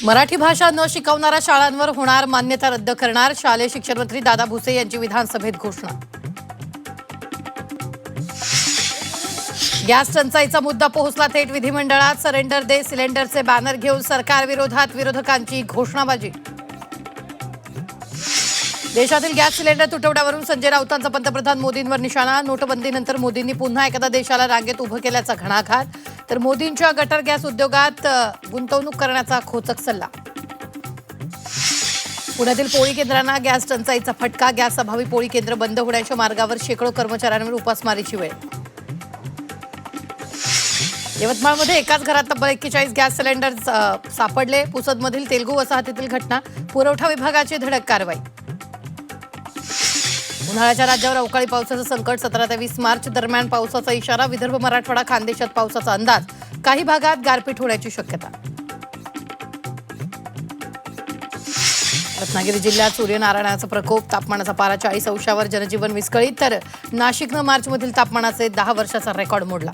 मराठी भाषा न शिकवणाऱ्या शाळांवर होणार मान्यता रद्द करणार, शालेय शिक्षण मंत्री दादा भुसे यांची विधानसभेत घोषणा. गॅस टंचाईचा मुद्दा पोहोचला थेट विधिमंडळात. सरेंडर दे सिलेंडरचे बॅनर घेऊन सरकार विरोधात विरोधकांची घोषणाबाजी. देशातील गॅस सिलेंडर तुटवड्यावरून संजय राऊतांचा पंतप्रधान मोदींवर निशाणा. नोटबंदीनंतर मोदींनी पुन्हा एकदा देशाला रांगेत उभं केल्याचा घणाघात. तर मोदींच्या गटर गॅस उद्योगात गुंतवणूक करण्याचा खोचक सल्ला. पुण्यातील पोळी केंद्रांना गॅस टंचाईचा फटका. गॅस अभावी पोळी केंद्र बंद होण्याच्या मार्गावर शेकडो कर्मचाऱ्यांवर उपासमारीची वेळ. यवतमाळमध्ये एकाच घरात तब्बल 41 गॅस सिलेंडर सापडले. पुसदमधील तेलगू वसाहतीतील घटना. पुरवठा विभागाची धडक कारवाई. उन्हाळ्याच्या राज्यावर अवकाळी पावसाचं संकट. 17 ते 20 मार्च दरम्यान पावसाचा इशारा. विदर्भ, मराठवाडा, खानदेशात पावसाचा अंदाज. काही भागात गारपीट होण्याची शक्यता. रत्नागिरी जिल्ह्यात सूर्यनारायणाचा प्रकोप. तापमानाचा पारा 40 अंशावर. जनजीवन विस्कळीत. तर नाशिकनं मार्चमधील तापमानाचे 10 वर्षाचा रेकॉर्ड मोडला.